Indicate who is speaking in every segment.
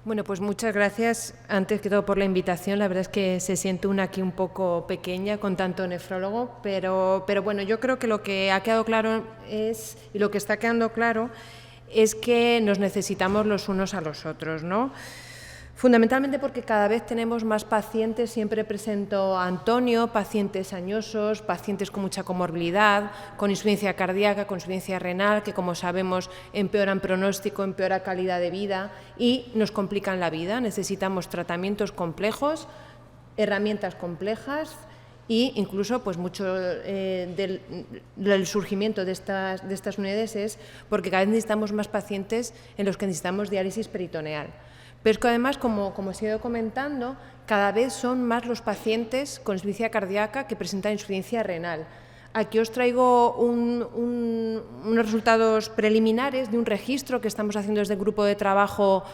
Speaker 1: Bueno, pues muchas gracias, antes que todo, por la invitación. La verdad es que se siente una aquí un poco pequeña con tanto nefrólogo, pero bueno, yo creo que lo que ha quedado claro y lo que está quedando claro es que nos necesitamos los unos a los otros, ¿no? Fundamentalmente porque cada vez tenemos más pacientes, siempre presento a Antonio, pacientes añosos, pacientes con mucha comorbilidad, con insuficiencia cardíaca, con insuficiencia renal, que como sabemos empeoran pronóstico, empeora calidad de vida y nos complican la vida. Necesitamos tratamientos complejos, herramientas complejas e incluso pues mucho del surgimiento de estas unidades es porque cada vez necesitamos más pacientes en los que necesitamos diálisis peritoneal. Pero es que además, como os he ido comentando, cada vez son más los pacientes con insuficiencia cardíaca que presentan insuficiencia renal. Aquí os traigo unos resultados preliminares de un registro que estamos haciendo desde el grupo de trabajo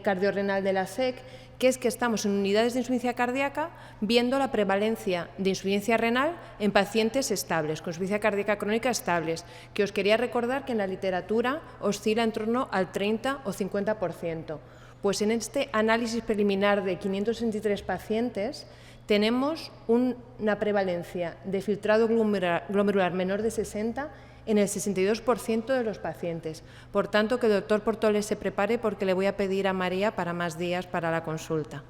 Speaker 1: cardiorrenal de la SEC, que es que estamos en unidades de insuficiencia cardíaca viendo la prevalencia de insuficiencia renal en pacientes estables, con insuficiencia cardíaca crónica estables, que os quería recordar que en la literatura oscila en torno al 30 o 50%. Pues en este análisis preliminar de 563 pacientes tenemos una prevalencia de filtrado glomerular menor de 60 en el 62% de los pacientes. Por tanto, que el doctor Portoles se prepare porque le voy a pedir a María para más días para la consulta.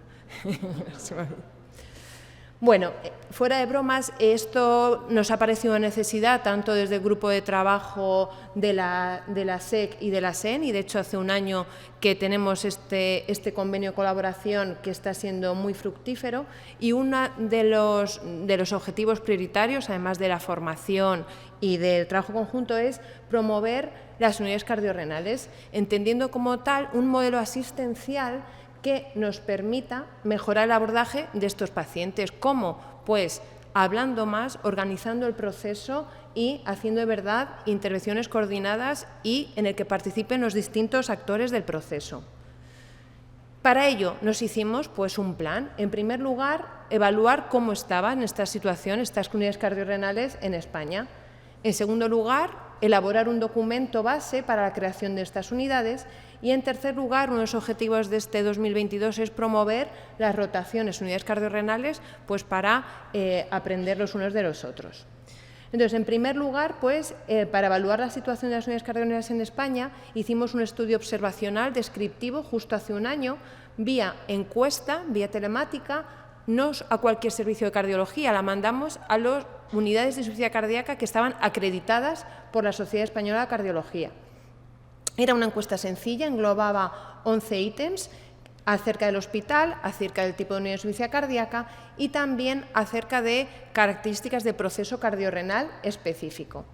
Speaker 1: Bueno, fuera de bromas, esto nos ha parecido una necesidad tanto desde el grupo de trabajo de la SEC y de la SEN, y de hecho hace un año que tenemos este convenio de colaboración que está siendo muy fructífero, y uno de los objetivos prioritarios, además de la formación y del trabajo conjunto, es promover las unidades cardiorrenales, entendiendo como tal un modelo asistencial que nos permita mejorar el abordaje de estos pacientes. ¿Cómo? Pues hablando más, organizando el proceso y haciendo de verdad intervenciones coordinadas y en el que participen los distintos actores del proceso. Para ello nos hicimos pues, un plan. En primer lugar, evaluar cómo estaban esta situación, estas unidades cardiorrenales en España. En segundo lugar, elaborar un documento base para la creación de estas unidades. Y en tercer lugar, uno de los objetivos de este 2022 es promover las rotaciones unidades cardiorrenales pues, para aprender los unos de los otros. Entonces, en primer lugar, pues, para evaluar la situación de las unidades cardiorrenales en España, hicimos un estudio observacional descriptivo justo hace un año, vía encuesta, vía telemática, no a cualquier servicio de cardiología, la mandamos a las unidades de insuficiencia cardíaca que estaban acreditadas por la Sociedad Española de Cardiología. Era una encuesta sencilla, englobaba 11 ítems acerca del hospital, acerca del tipo de unidad de insuficiencia cardíaca y también acerca de características de proceso cardiorrenal específico.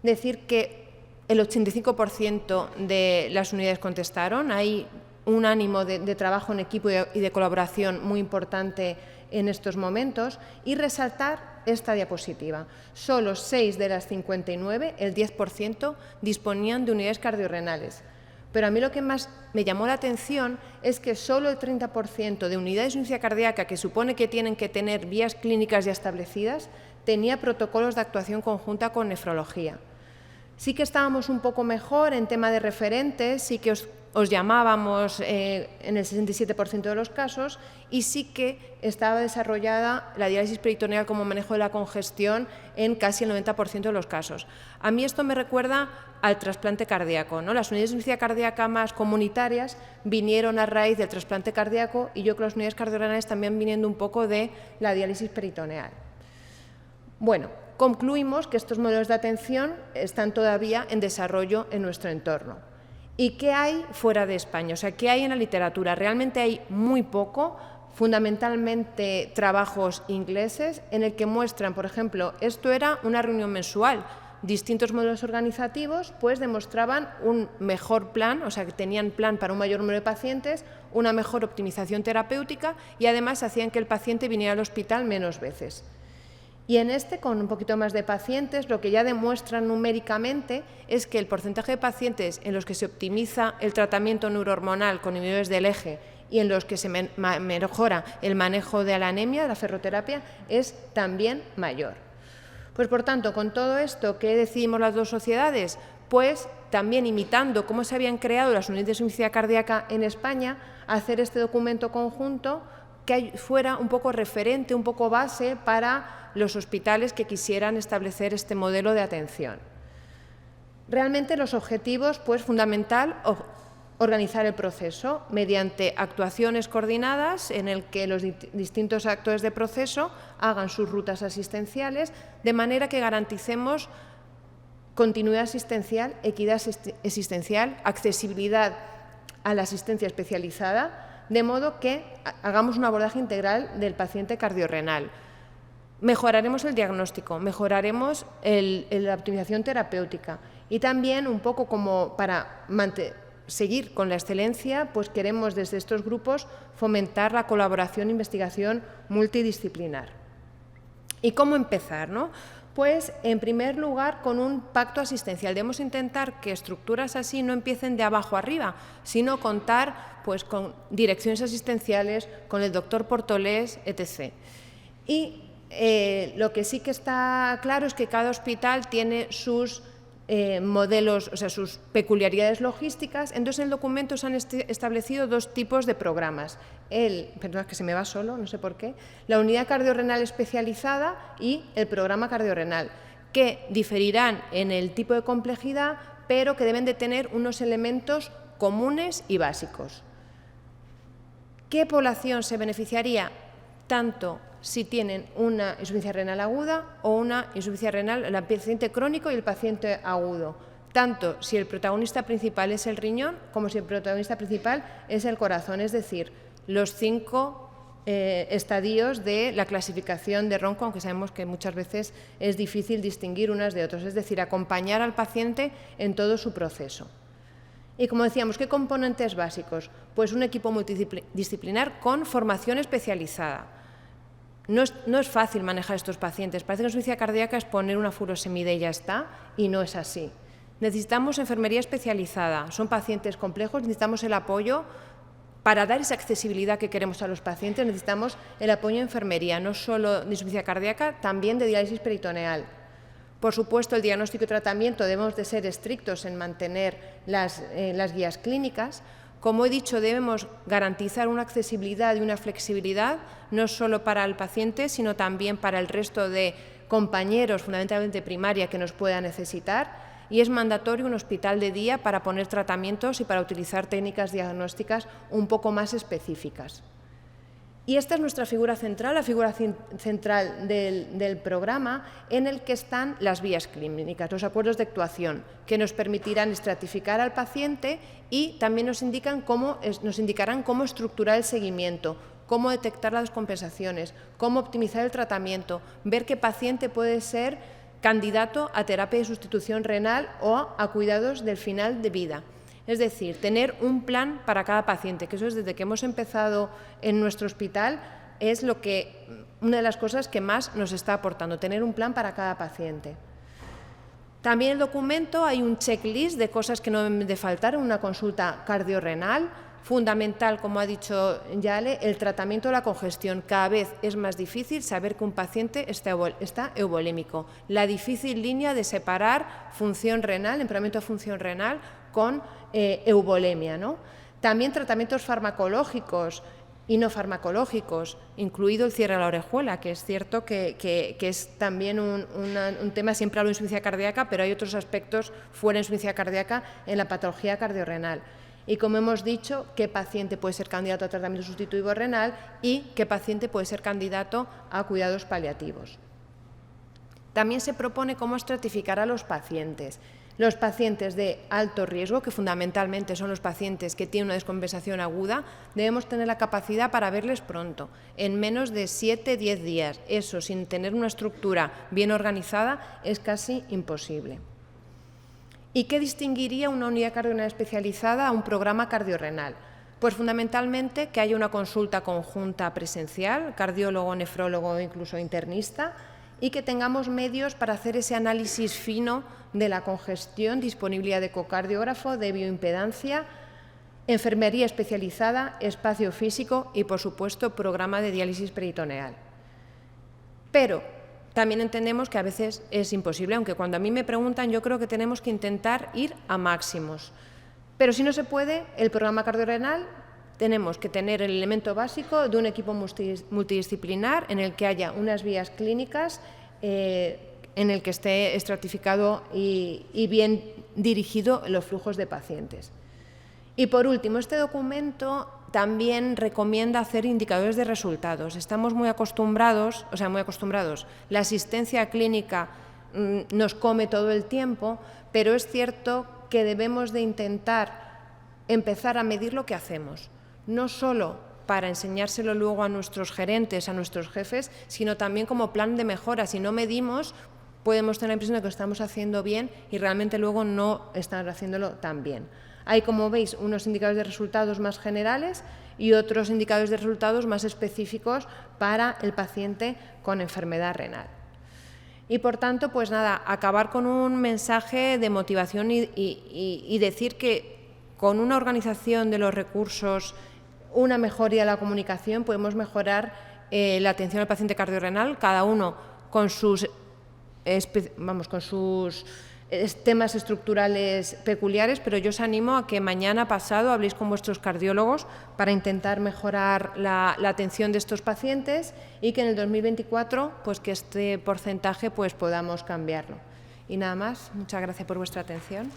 Speaker 1: Decir que el 85% de las unidades contestaron, hay un ánimo de trabajo en equipo y de colaboración muy importante en estos momentos, y resaltar esta diapositiva. Solo 6 de las 59, el 10%, disponían de unidades cardiorrenales. Pero a mí lo que más me llamó la atención es que solo el 30% de unidades de insuficiencia cardíaca, que supone que tienen que tener vías clínicas ya establecidas, tenía protocolos de actuación conjunta con nefrología. Sí que estábamos un poco mejor en tema de referentes, sí que os llamábamos en el 67% de los casos, y sí que estaba desarrollada la diálisis peritoneal como manejo de la congestión en casi el 90% de los casos. A mí esto me recuerda al trasplante cardíaco, ¿no? Las unidades de insuficiencia cardíaca más comunitarias vinieron a raíz del trasplante cardíaco, y yo creo que las unidades cardiorrenales también viniendo un poco de la diálisis peritoneal. Bueno, concluimos que estos modelos de atención están todavía en desarrollo en nuestro entorno. ¿Y qué hay fuera de España? O sea, ¿qué hay en la literatura? Realmente hay muy poco, fundamentalmente trabajos ingleses, en el que muestran, por ejemplo, esto era una reunión mensual, distintos modelos organizativos pues demostraban un mejor plan, o sea, que tenían plan para un mayor número de pacientes, una mejor optimización terapéutica y además hacían que el paciente viniera al hospital menos veces. Y en este, con un poquito más de pacientes, lo que ya demuestran numéricamente es que el porcentaje de pacientes en los que se optimiza el tratamiento neurohormonal con inhibidores del eje y en los que se mejora el manejo de la anemia, de la ferroterapia, es también mayor. Pues por tanto, con todo esto, ¿qué decidimos las dos sociedades? pues también imitando cómo se habían creado las unidades de insuficiencia cardíaca en España, hacer este documento conjunto que fuera un poco referente, un poco base para los hospitales que quisieran establecer este modelo de atención. Realmente los objetivos, pues fundamental, organizar el proceso mediante actuaciones coordinadas en el que los distintos actores de proceso hagan sus rutas asistenciales de manera que garanticemos continuidad asistencial, equidad existencial, accesibilidad a la asistencia especializada, de modo que hagamos un abordaje integral del paciente cardiorrenal. Mejoraremos el diagnóstico, mejoraremos la optimización terapéutica y también un poco como para seguir con la excelencia, pues queremos desde estos grupos fomentar la colaboración e investigación multidisciplinar. ¿Y cómo empezar, no? Pues, en primer lugar, con un pacto asistencial. Debemos intentar que estructuras así no empiecen de abajo arriba, sino contar pues, con direcciones asistenciales, con el doctor Portolés, etc. Y lo que sí que está claro es que cada hospital tiene sus modelos, o sea, sus peculiaridades logísticas. Entonces, en el documento se han establecido dos tipos de programas. Perdón, que se me va solo, no sé por qué, la unidad cardiorrenal especializada y el programa cardiorrenal, que diferirán en el tipo de complejidad, pero que deben de tener unos elementos comunes y básicos. ¿Qué población se beneficiaría? Tanto si tienen una insuficiencia renal aguda o una insuficiencia renal, el paciente crónico y el paciente agudo, tanto si el protagonista principal es el riñón como si el protagonista principal es el corazón, es decir, los 5 estadios de la clasificación de Ronco, aunque sabemos que muchas veces es difícil distinguir unas de otras, es decir, acompañar al paciente en todo su proceso. Y como decíamos, ¿qué componentes básicos? Pues un equipo multidisciplinar con formación especializada. No es fácil manejar estos pacientes. Parece que la insuficiencia cardíaca es poner una furosemida y ya está, y no es así. Necesitamos enfermería especializada. Son pacientes complejos, necesitamos el apoyo. Para dar esa accesibilidad que queremos a los pacientes, necesitamos el apoyo de enfermería, no solo de insuficiencia cardíaca, también de diálisis peritoneal. Por supuesto, el diagnóstico y tratamiento debemos de ser estrictos en mantener las guías clínicas. Como he dicho, debemos garantizar una accesibilidad y una flexibilidad, no solo para el paciente, sino también para el resto de compañeros, fundamentalmente primaria, que nos pueda necesitar. Y es mandatorio un hospital de día para poner tratamientos y para utilizar técnicas diagnósticas un poco más específicas. Y esta es nuestra figura central, la figura central del programa, en el que están las vías clínicas, los acuerdos de actuación, que nos permitirán estratificar al paciente y también nos indicarán cómo estructurar el seguimiento, cómo detectar las descompensaciones, cómo optimizar el tratamiento, ver qué paciente puede ser candidato a terapia de sustitución renal o a cuidados del final de vida. Es decir, tener un plan para cada paciente, que eso es desde que hemos empezado en nuestro hospital, es una de las cosas que más nos está aportando, tener un plan para cada paciente. También en el documento hay un checklist de cosas que no deben de faltar en una consulta cardiorrenal. Fundamental, como ha dicho Yale, el tratamiento de la congestión. Cada vez es más difícil saber que un paciente está euvolémico. La difícil línea de separar función renal, empeoramiento de función renal, con euvolemia, ¿no? También tratamientos farmacológicos y no farmacológicos, incluido el cierre de la orejuela, que es cierto que es también un tema, siempre hablo de insuficiencia cardíaca, pero hay otros aspectos fuera de insuficiencia cardíaca en la patología cardiorrenal. Y como hemos dicho, qué paciente puede ser candidato a tratamiento sustitutivo renal y qué paciente puede ser candidato a cuidados paliativos. También se propone cómo estratificar a los pacientes. Los pacientes de alto riesgo, que fundamentalmente son los pacientes que tienen una descompensación aguda, debemos tener la capacidad para verles pronto, en menos de 7-10 días. Eso, sin tener una estructura bien organizada, es casi imposible. ¿Y qué distinguiría una unidad cardiorrenal especializada a un programa cardiorrenal? Pues fundamentalmente que haya una consulta conjunta presencial, cardiólogo, nefrólogo e incluso internista, y que tengamos medios para hacer ese análisis fino de la congestión, disponibilidad de ecocardiógrafo, de bioimpedancia, enfermería especializada, espacio físico y, por supuesto, programa de diálisis peritoneal. Pero también entendemos que a veces es imposible, aunque cuando a mí me preguntan yo creo que tenemos que intentar ir a máximos. Pero si no se puede, el programa cardiorrenal tenemos que tener el elemento básico de un equipo multidisciplinar en el que haya unas vías clínicas, en el que esté estratificado y bien dirigido los flujos de pacientes. Y por último, este documento también recomienda hacer indicadores de resultados. Estamos muy acostumbrados, la asistencia clínica nos come todo el tiempo, pero es cierto que debemos de intentar empezar a medir lo que hacemos, no solo para enseñárselo luego a nuestros gerentes, a nuestros jefes, sino también como plan de mejora. Si no medimos, podemos tener la impresión de que lo estamos haciendo bien y realmente luego no están haciéndolo tan bien. Hay, como veis, unos indicadores de resultados más generales y otros indicadores de resultados más específicos para el paciente con enfermedad renal. Y, por tanto, pues nada, acabar con un mensaje de motivación y decir que con una organización de los recursos, una mejoría de la comunicación, podemos mejorar la atención al paciente cardiorrenal, cada uno con sus temas estructurales peculiares, pero yo os animo a que mañana pasado habléis con vuestros cardiólogos para intentar mejorar la atención de estos pacientes y que en el 2024 pues que este porcentaje pues podamos cambiarlo. Y nada más, muchas gracias por vuestra atención.